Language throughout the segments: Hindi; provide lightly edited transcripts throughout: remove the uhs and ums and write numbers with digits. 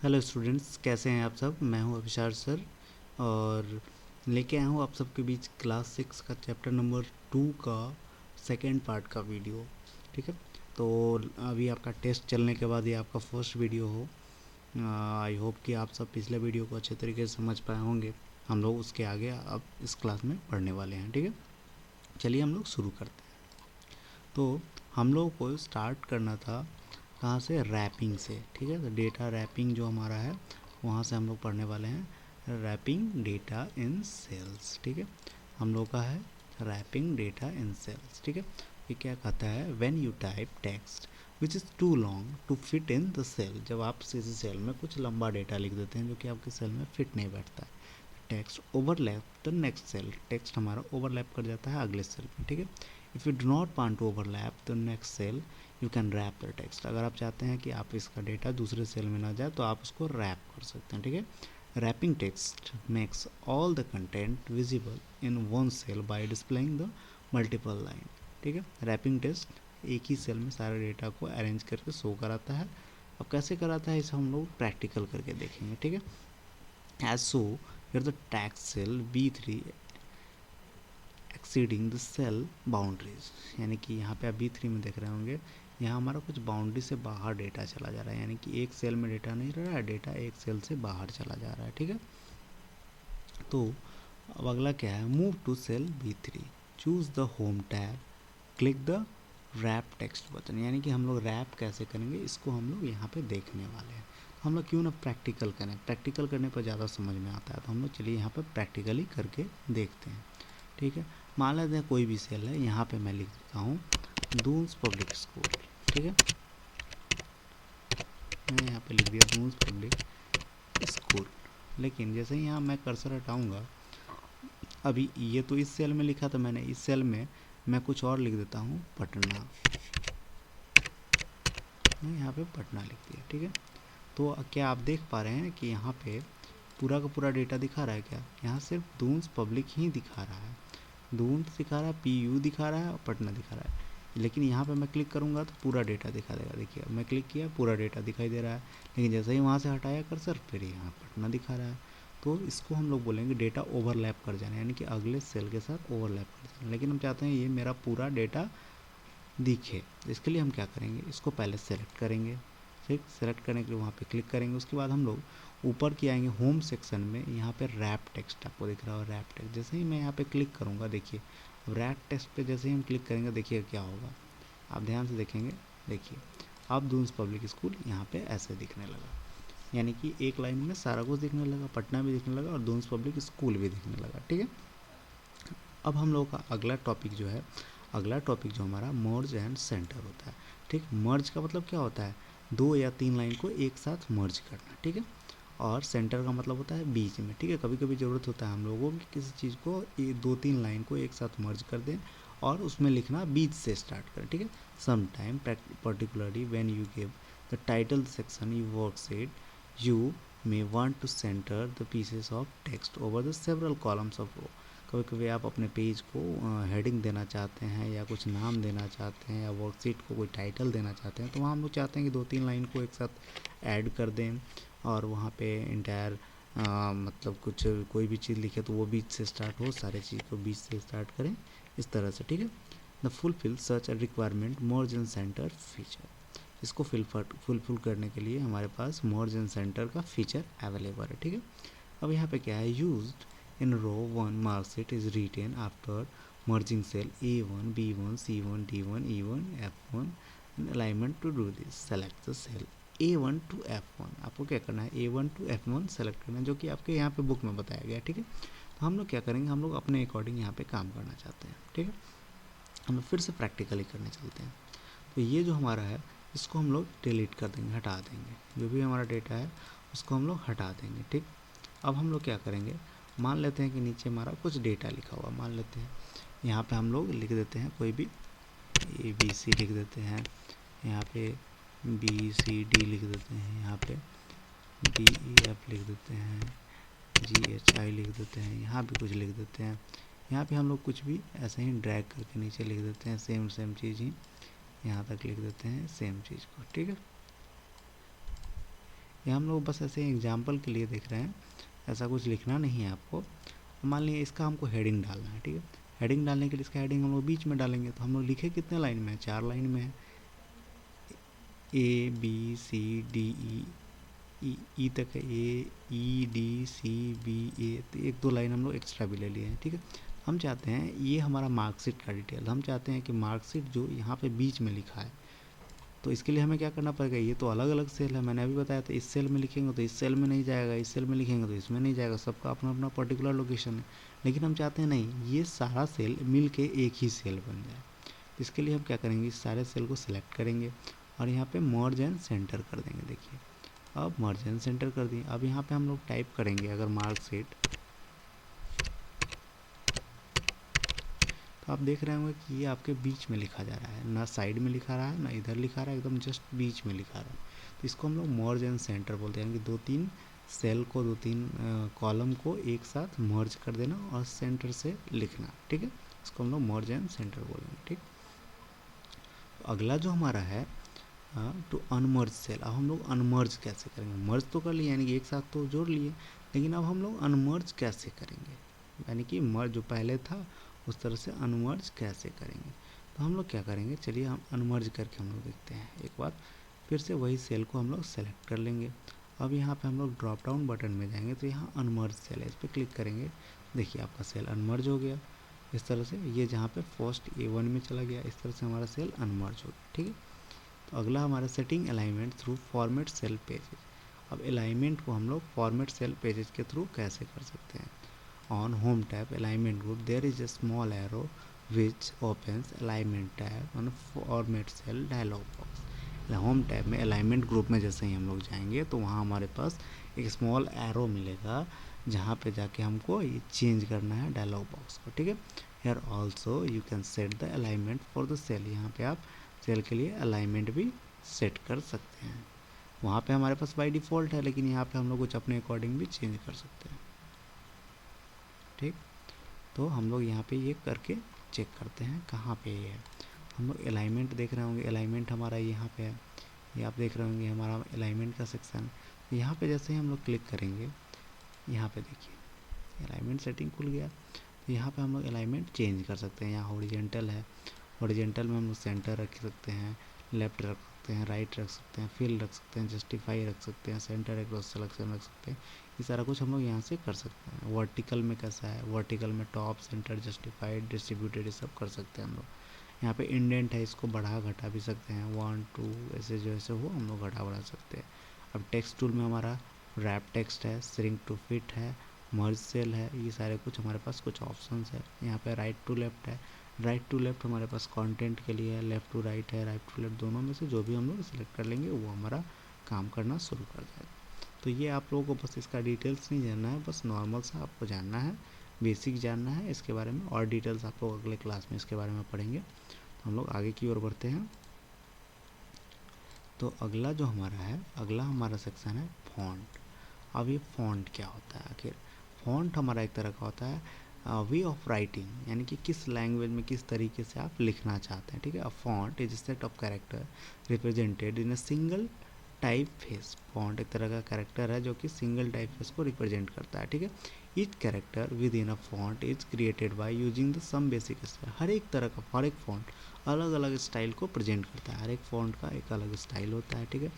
हेलो स्टूडेंट्स, कैसे हैं आप सब। मैं हूं अभिशार सर और लेके आया हूं आप सबके बीच क्लास 6 का चैप्टर नंबर 2 का सेकेंड पार्ट का वीडियो। ठीक है, तो अभी आपका टेस्ट चलने के बाद ये आपका फर्स्ट वीडियो हो। आई होप कि आप सब पिछले वीडियो को अच्छे तरीके से समझ पाए होंगे। हम लोग उसके आगे अब इस क्लास में पढ़ने वाले हैं। ठीक है, चलिए हम लोग शुरू करते हैं। तो हम लोग को स्टार्ट करना था कहाँ से, रैपिंग से। ठीक है, तो डेटा रैपिंग जो हमारा है वहाँ से हम लोग पढ़ने वाले हैं, रैपिंग डेटा इन सेल्स। ठीक है, हम लोग का है रैपिंग डेटा इन सेल्स। ठीक है, ये क्या कहता है, when you type text which is too long to fit in the cell. जब आप किसी सेल में कुछ लंबा डेटा लिख देते हैं जो कि आपके सेल में फिट नहीं बैठता है, text overlap the next cell, text हमारा ओवरलैप कर जाता है अगले सेल में। ठीक है, if you do not want to overlap the next cell you can wrap the text. अगर आप चाहते हैं कि आप इसका डेटा दूसरे सेल में ना जाए तो आप उसको रैप कर सकते हैं। ठीक है, wrapping text makes all the content visible in one cell by displaying the multiple line. ठीक है, रैपिंग टेक्स्ट एक ही सेल में सारे डेटा को अरेंज करके शो कराता है। अब कैसे कराता है इसे हम लोग प्रैक्टिकल करके देखेंगे। ठीक है, as so here the tax cell B3 exceeding the cell boundaries, यानी कि यहाँ पे आप B3 में देख रहे होंगे, यहाँ हमारा कुछ बाउंड्री से बाहर डेटा चला जा रहा है, यानी कि एक सेल में डेटा नहीं रह रहा है, डेटा एक सेल से बाहर चला जा रहा है। ठीक है, तो अब अगला क्या है, move to cell B3, choose the home tab, click the wrap text button. यानी कि हम लोग रैप कैसे करेंगे इसको हम लोग यहाँ पे देखने वाले हैं। हम लोग क्यों ना प्रैक्टिकल करें, प्रैक्टिकल करने पर ज़्यादा समझ में आता है। तो हम लोग चलिए यहाँ पे प्रैक्टिकली करके देखते हैं। ठीक है, मान लेते हैं कोई भी सेल है, यहाँ पे मैं लिख देता हूँ दून्स पब्लिक स्कूल। ठीक है, मैं यहाँ पे लिख दिया दून्स पब्लिक स्कूल। लेकिन जैसे ही यहाँ मैं कर्सर हटाऊँगा, अभी ये तो इस सेल में लिखा था मैंने, इस सेल में मैं कुछ और लिख देता हूँ, पटना। मैं यहाँ पे पटना लिख दिया। ठीक है, तो क्या आप देख पा रहे हैं कि यहाँ पे पूरा का पूरा डेटा दिखा रहा है क्या, यहाँ सिर्फ दून्स पब्लिक ही दिखा रहा है, दून्स दिखा रहा है, PU दिखा रहा है और पटना दिखा रहा है। लेकिन यहाँ पे मैं क्लिक करूँगा तो पूरा डेटा दिखा देगा। देखिए अब मैं क्लिक किया, पूरा डेटा दिखाई दे रहा है, लेकिन जैसे ही वहाँ से हटाया कर्सर फिर यहाँ पटना दिखा रहा है। तो इसको हम लोग बोलेंगे डेटा ओवरलैप कर जाना, यानी कि अगले सेल के साथ ओवरलैप कर जाना। लेकिन हम चाहते हैं ये मेरा पूरा डेटा दिखे, इसके लिए हम क्या करेंगे, इसको पहले सेलेक्ट करेंगे। ठीक, सेलेक्ट करने के लिए वहाँ पे क्लिक करेंगे। उसके बाद हम लोग ऊपर की आएंगे होम सेक्शन में, यहाँ पे रैप टेक्स्ट आपको दिख रहा है, रैप टेक्स्ट। जैसे ही मैं यहाँ पे क्लिक करूँगा, देखिए रैप टेक्स्ट पे जैसे ही हम क्लिक करेंगे देखिए क्या होगा, आप ध्यान से देखेंगे। देखिए अब दून्स पब्लिक स्कूल यहाँ पे ऐसे दिखने लगा, यानी कि एक लाइन में सारा कुछ दिखने लगा, पटना भी दिखने लगा और दून्स पब्लिक स्कूल भी दिखने लगा। ठीक है, अब हम लोग का अगला टॉपिक जो है, अगला टॉपिक जो हमारा मर्ज एंड सेंटर होता है। ठीक, मर्ज का मतलब क्या होता है, 2 या 3 लाइन को एक साथ मर्ज करना। ठीक है, और सेंटर का मतलब होता है बीच में। ठीक है, कभी कभी ज़रूरत होता है हम लोगों की किसी चीज़ को 2-3 लाइन को एक साथ मर्ज कर दें और उसमें लिखना बीच से स्टार्ट करें। ठीक है, some time particularly when you give the title section you work said you may want to center the pieces of text over the several columns of row. कभी कभी आप अपने पेज को हेडिंग देना चाहते हैं या कुछ नाम देना चाहते हैं या वर्कशीट को कोई टाइटल देना चाहते हैं, तो वहाँ हम लोग चाहते हैं कि 2-3 लाइन को एक साथ ऐड कर दें और वहाँ पे इंटायर मतलब कुछ कोई भी चीज़ लिखे तो वो बीच से स्टार्ट हो, सारे चीज़ को बीच से स्टार्ट करें इस तरह से। ठीक है, the fulfil such a requirement merge and centre feature. इसको फुलफिल करने के लिए हमारे पास मर्ज एंड सेंटर का फीचर अवेलेबल है। ठीक है, अब यहाँ पे क्या है, used in row 1 marksheet is written after merging cell A1, B1, C1, D1, E1, F1 in alignment। to do this select the cell A1 to F1। आपको क्या करना है, A1 to F1 सेलेक्ट करना है, जो कि आपके यहाँ पे बुक में बताया गया है। ठीक है, तो हम लोग क्या करेंगे, हम लोग अपने अकॉर्डिंग यहाँ पे काम करना चाहते हैं। ठीक है, हम लोग फिर से प्रैक्टिकली करने चलते हैं। तो ये जो हमारा है इसको हम लोग डिलीट कर देंगे, हटा देंगे, जो भी हमारा डेटा है उसको हम लोग हटा देंगे। ठीक, अब हम लोग क्या करेंगे, मान लेते हैं कि नीचे हमारा कुछ डेटा लिखा हुआ, मान लेते हैं यहाँ पे हम लोग लिख देते हैं कोई भी ABC लिख देते हैं, यहाँ पे BCD लिख देते हैं, यहाँ पे DEF लिख देते हैं, GHI लिख देते हैं, यहाँ भी कुछ लिख देते हैं, यहाँ पे हम लोग कुछ भी ऐसे ही ड्रैग करके नीचे लिख देते हैं, सेम चीज़ ही यहाँ तक लिख देते हैं, सेम चीज़ को। ठीक है, ये हम लोग बस ऐसे एग्जाम्पल के लिए देख रहे हैं, ऐसा कुछ लिखना नहीं है आपको। मान लीजिए इसका हमको हेडिंग डालना है, ठीक है। हेडिंग डालने के लिए इसका हेडिंग हम लोग बीच में डालेंगे, तो हम लोग लिखे कितने लाइन में है, 4 लाइन में है, A B C D E तक है, ए ई डी सी बी ए, तो 1-2 लाइन हम लोग एक्स्ट्रा भी ले लिए हैं, ठीक है। हम चाहते हैं ये हमारा मार्कशीट का डिटेल, हम चाहते हैं कि मार्कशीट जो यहाँ पे बीच में लिखा है, तो इसके लिए हमें क्या करना पड़ेगा, ये तो अलग अलग सेल है, मैंने अभी बताया था, इस सेल में लिखेंगे तो इस सेल में नहीं जाएगा, इस सेल में लिखेंगे तो इसमें नहीं जाएगा, सबका अपना अपना पर्टिकुलर लोकेशन है। लेकिन हम चाहते हैं नहीं, ये सारा सेल मिल के एक ही सेल बन जाए। तो इसके लिए हम क्या करेंगे, इस सारे सेल को सिलेक्ट करेंगे और यहाँ पे मर्ज एंड सेंटर कर देंगे। देखिए अब मर्ज एंड सेंटर कर दिए। अब यहाँ पे हम लोग टाइप करेंगे अगर मार्कशीट, तो आप देख रहे होंगे कि ये आपके बीच में लिखा जा रहा है, ना साइड में लिखा रहा है ना इधर लिखा रहा है, एकदम जस्ट बीच में लिखा रहा है। तो इसको हम लोग मर्ज एंड सेंटर बोलते हैं, यानी कि 2-3 सेल को, 2-3 कॉलम को एक साथ मर्ज कर देना और सेंटर से लिखना, ठीक है। इसको हम लोग मर्ज एंड सेंटर बोलेंगे, ठीक। तो अगला जो हमारा है टू अनमर्ज सेल। अब हम लोग अनमर्ज कैसे करेंगे, मर्ज तो कर लिए यानी कि एक साथ तो जोड़ लिए, लेकिन अब हम लोग अनमर्ज कैसे करेंगे, यानी कि मर्ज जो पहले था उस तरह से अनमर्ज कैसे करेंगे। तो हम लोग क्या करेंगे, चलिए हम अनमर्ज करके हम लोग देखते हैं एक बार। फिर से वही सेल को हम लोग सेलेक्ट कर लेंगे। अब यहाँ पे हम लोग ड्रॉप डाउन बटन में जाएंगे, तो यहाँ अनमर्ज सेल है, इस पर क्लिक करेंगे। देखिए आपका सेल अनमर्ज हो गया इस तरह से, ये जहाँ पे फर्स्ट A1 में चला गया, इस तरह से हमारा सेल अनमर्ज हो गया, ठीक है। तो अगला हमारा setting alignment through format cell pages. अब अलाइनमेंट को हम लोग फॉर्मेट सेल पेजेस के थ्रू कैसे कर सकते हैं। On home tab alignment group there is a small arrow which opens alignment tab on format cell dialog box. Home tab में अलाइनमेंट ग्रुप में जैसे ही हम लोग जाएंगे तो वहाँ हमारे पास एक स्मॉल एरो मिलेगा, जहाँ पे जाके हमको ये चेंज करना है डायलॉग बॉक्स को, ठीक है। Here also you can set the alignment for the cell. यहाँ पे आप सेल के लिए अलाइनमेंट भी सेट कर सकते हैं। वहाँ पे हमारे पास बाय डिफ़ॉल्ट है, लेकिन यहाँ पे हम लोग कुछ अपने अकॉर्डिंग भी चेंज कर सकते हैं, ठीक। तो हम लोग यहाँ पे ये करके चेक करते हैं कहाँ पे ये है। हम लोग अलाइनमेंट देख रहे होंगे, अलाइनमेंट हमारा यहाँ पे है, ये आप देख रहे होंगे हमारा अलाइनमेंट का सेक्शन। यहाँ पे जैसे ही हम लोग क्लिक करेंगे, यहाँ पे देखिए अलाइनमेंट सेटिंग खुल गया। तो यहाँ पे हम लोग अलाइनमेंट चेंज कर सकते हैं। यहाँ हॉरिजॉन्टल है, हॉरिजॉन्टल में हम लोग सेंटर रख सकते हैं, लेफ्ट रख सकते हैं, राइट रख सकते हैं, फिल रख सकते हैं, जस्टिफाई रख सकते हैं, सेंटर एक्रॉस सिलेक्शन रख सकते हैं। ये सारा कुछ हम लोग यहाँ से कर सकते हैं। वर्टिकल में कैसा है, वर्टिकल में टॉप, सेंटर, जस्टिफाइड, डिस्ट्रीब्यूटेड, ये सब कर सकते हैं हम लोग। यहाँ पे इंडेंट है, इसको बढ़ा घटा भी सकते हैं, 1 2 ऐसे जो ऐसे हो हम लोग घटा बढ़ा सकते हैं। अब टेक्स्ट टूल में हमारा रैप टेक्स्ट है, श्रिंक टू फिट है, मर्ज सेल है, ये सारे कुछ हमारे पास कुछ ऑप्शंस है। यहाँ पे राइट टू लेफ्ट है, राइट टू लेफ्ट हमारे पास कंटेंट के लिए है, लेफ्ट टू राइट है, राइट टू लेफ्ट, दोनों में से जो भी हम लोग सिलेक्ट कर लेंगे वो हमारा काम करना शुरू कर जाएगा। तो ये आप लोगों को बस इसका डिटेल्स नहीं जानना है, बस नॉर्मल सा आपको जानना है, बेसिक जानना है इसके बारे में, और डिटेल्स आप लोग अगले क्लास में इसके बारे में पढ़ेंगे। तो हम लोग आगे की ओर बढ़ते हैं। तो अगला जो हमारा है, अगला हमारा सेक्शन है फॉन्ट। अब ये फॉन्ट क्या होता है आखिर। फॉन्ट हमारा एक तरह का होता है वे ऑफ राइटिंग, यानी कि किस लैंग्वेज में किस तरीके से आप लिखना चाहते हैं, ठीक है। A font is set of character represented in a single type face. Font एक तरह का कैरेक्टर है जो कि सिंगल टाइप फेस को रिप्रेजेंट करता है, ठीक है। Each character within a font is created by using the some basic style. हर एक तरह का, हर एक फॉन्ट अलग अलग स्टाइल को प्रेजेंट करता है, हर एक फॉन्ट का एक अलग स्टाइल होता है, ठीक है।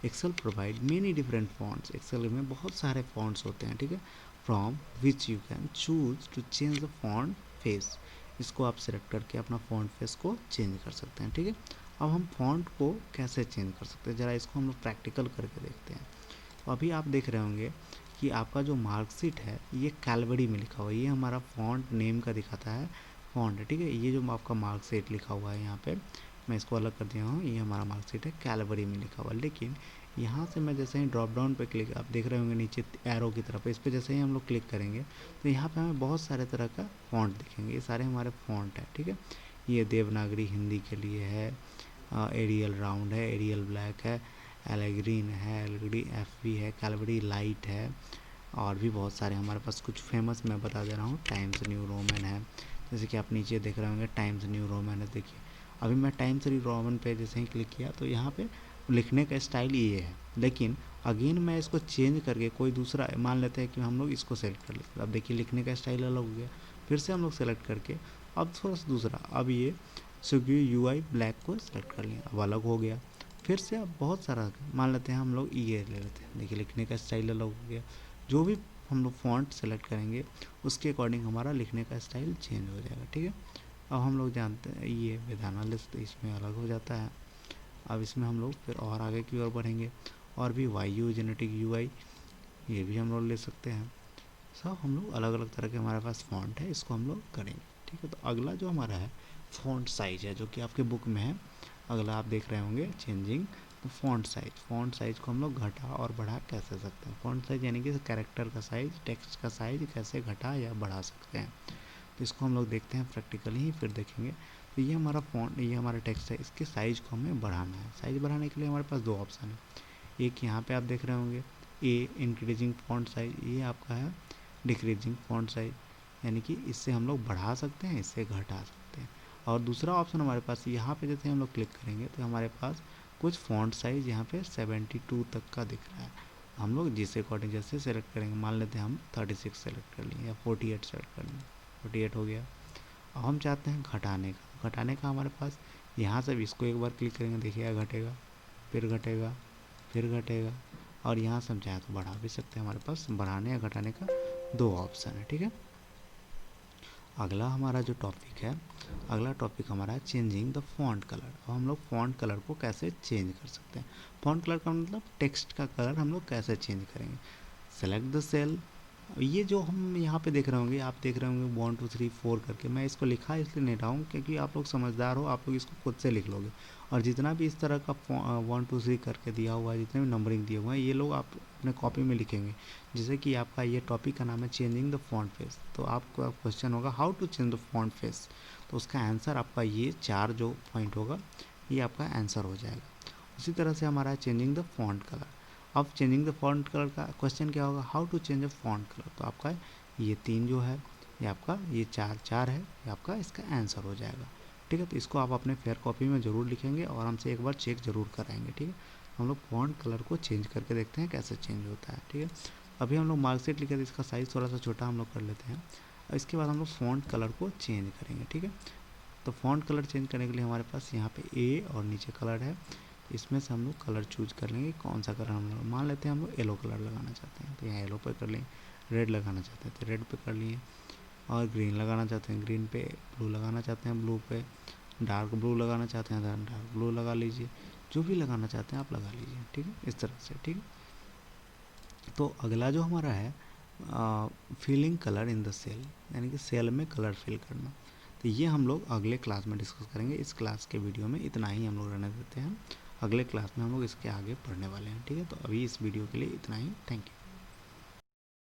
Excel provide many different fonts. Excel में बहुत सारे फॉन्ट्स होते हैं, ठीक है, from which you can choose to change the font face. इसको आप सेलेक्ट करके अपना फॉन्ट फेस को चेंज कर सकते हैं, ठीक है। अब हम फॉन्ट को कैसे चेंज कर सकते हैं, ज़रा इसको हम लोग प्रैक्टिकल करके देखते हैं। तो अभी आप देख रहे होंगे कि आपका जो मार्कशीट है ये कैलवरी में लिखा हुआ है, ये हमारा फॉन्ट नेम का दिखाता है फॉन्ट है, ठीक है। ये जो आपका मार्कशीट लिखा हुआ है यहाँ पे, मैं इसको अलग कर दिया हूँ, ये हमारा मार्कशीट है कैलवरी में लिखा हुआ। लेकिन यहाँ से मैं जैसे ही ड्रॉप डाउन पे क्लिक, आप देख रहे होंगे नीचे एरो की तरफ, इस पर जैसे ही हम लोग क्लिक करेंगे तो यहाँ पे हमें बहुत सारे तरह का फॉन्ट दिखेंगे। ये सारे हमारे फॉन्ट है, ठीक है। ये देवनागरी हिंदी के लिए है, एरियल राउंड है, एरियल ब्लैक है, एलेग्रीन है, एलग्री FV है, कैलवरी लाइट है, और भी बहुत सारे हमारे पास कुछ फेमस मैं बता दे रहा हूँ। टाइम्स न्यू रोमन है, जैसे कि आप नीचे देख रहे होंगे टाइम्स न्यू रोमन है। देखिए अभी मैं टाइम्स न्यू रोमन पे जैसे ही क्लिक किया तो यहाँ पे लिखने का स्टाइल ये है, लेकिन अगेन मैं इसको चेंज करके कोई दूसरा मान लेते हैं कि हम लोग इसको सेलेक्ट कर लेते हैं। अब देखिए लिखने का स्टाइल अलग हो गया, फिर से हम लोग सेलेक्ट करके अब थोड़ा सा दूसरा, अब ये स्विगी यूआई ब्लैक को सेलेक्ट कर लिया, अब अलग हो गया। फिर से अब बहुत सारा मान लेते हैं हम लोग ये ले लेते हैं, देखिए लिखने का स्टाइल अलग हो गया। जो भी हम लोग फॉन्ट सेलेक्ट करेंगे उसके अकॉर्डिंग हमारा लिखने का स्टाइल चेंज हो जाएगा, ठीक है। अब हम लोग जानते हैं ये विधानालिस्ट इसमें अलग हो जाता है। अब इसमें हम लोग फिर और आगे की ओर बढ़ेंगे, और भी वाई यू जेनेटिक यूआई ये भी हम लोग ले सकते हैं। सब हम लोग अलग अलग तरह के हमारे पास फॉन्ट है, इसको हम लोग करेंगे, ठीक है। तो अगला जो हमारा है फॉन्ट साइज है, जो कि आपके बुक में है। अगला आप देख रहे होंगे चेंजिंग तो फॉन्ट साइज। फॉन्ट साइज को हम लोग घटा और बढ़ा कैसे सकते हैं। फॉन्ट साइज यानी कि कैरेक्टर का साइज, टेक्स्ट का साइज कैसे घटा या बढ़ा सकते हैं, तो इसको हम लोग देखते हैं प्रैक्टिकली ही, फिर देखेंगे। तो ये हमारा फॉन्ट, ये हमारा टेक्स्ट है, इसके साइज़ को हमें बढ़ाना है। साइज़ बढ़ाने के लिए हमारे पास दो ऑप्शन है। एक यहाँ पे आप देख रहे होंगे ए इंक्रीजिंग फॉन्ट साइज, ये आपका है डिक्रीजिंग फॉन्ट साइज, यानी कि इससे हम लोग बढ़ा सकते हैं, इससे घटा सकते हैं। और दूसरा ऑप्शन हमारे पास यहाँ पे जैसे हम लोग क्लिक करेंगे तो हमारे पास कुछ फॉन्ट साइज यहाँ पे 72 तक का दिख रहा है। हम लोग जिस अकॉर्डिंग जैसे सेलेक्ट करेंगे, मान लेते हैं हम 36 सेलेक्ट कर लिए या 48 सेलेक्ट कर लिए, 48 हो गया। अब हम चाहते हैं घटाने का। घटाने का हमारे पास यहाँ से भी इसको एक बार क्लिक करेंगे, देखिए घटेगा, फिर घटेगा, फिर घटेगा, और यहाँ से हम चाहें तो बढ़ा भी सकते हैं। हमारे पास बढ़ाने या घटाने का दो ऑप्शन है, ठीक है। अगला हमारा जो टॉपिक है, अगला टॉपिक हमारा है चेंजिंग द फॉन्ट कलर। अब हम लोग फॉन्ट कलर को कैसे चेंज कर सकते हैं। फॉन्ट कलर का मतलब टेक्स्ट का कलर हम लोग कैसे चेंज करेंगे। सेलेक्ट द सेल, ये जो हम यहाँ पे देख रहे होंगे, आप देख रहे होंगे 1 2 3 4 करके, मैं इसको लिखा इसलिए नहीं रहा हूँ क्योंकि आप लोग समझदार हो, आप लोग इसको खुद से लिख लोगे। और जितना भी इस तरह का 1 2 3 करके दिया हुआ है, जितने भी नंबरिंग दिए हुए हैं, ये लोग आप अपने कॉपी में लिखेंगे। जैसे कि आपका ये टॉपिक का नाम है चेंजिंग द फॉन्ट फेस, तो आपका क्वेश्चन होगा how to change the font face, तो उसका आंसर आपका ये 4 जो पॉइंट होगा ये आपका आंसर हो जाएगा। उसी तरह से हमारा है चेंजिंग द फॉन्ट कलर। अब चेंजिंग द फॉन्ट कलर का क्वेश्चन क्या होगा, how to change the font colour, तो आपका ये 3 जो है, ये आपका ये 4 है, ये आपका इसका आंसर हो जाएगा, ठीक है। तो इसको आप अपने फेयर कॉपी में ज़रूर लिखेंगे और हमसे एक बार चेक ज़रूर कराएंगे, ठीक है। हम लोग फॉन्ट कलर को चेंज करके देखते हैं कैसे चेंज होता है, ठीक है। अभी हम लोग मार्कशीट लिखे थे, इसका साइज़ थोड़ा सा छोटा हम लोग कर लेते हैं। इसके बाद हम लोग फॉन्ट कलर को चेंज करेंगे, ठीक है। तो फॉन्ट कलर चेंज करने के लिए हमारे पास यहाँ पे ए और नीचे कलर है, इसमें से हम लोग कलर चूज कर लेंगे कौन सा कलर हम लोग, मान लेते हैं हम लोग येलो कलर लगाना चाहते हैं तो यहाँ येलो पे कर लेंगे, रेड लगाना चाहते हैं तो रेड पे कर लिए, और ग्रीन लगाना चाहते हैं ग्रीन पे, ब्लू लगाना चाहते हैं ब्लू पे, डार्क ब्लू लगाना चाहते हैं तो डार्क ब्लू लगा लीजिए, जो भी लगाना चाहते हैं आप लगा लीजिए, ठीक है, इस तरह से, ठीक है। तो अगला जो हमारा है filling colour in the cell, यानी कि सेल में कलर फिल करना, तो ये हम लोग अगले क्लास में डिस्कस करेंगे। इस क्लास के वीडियो में इतना ही हम लोग रहने देते हैं, अगले क्लास में हम लोग इसके आगे पढ़ने वाले हैं, ठीक है। तो अभी इस वीडियो के लिए इतना ही, थैंक यू।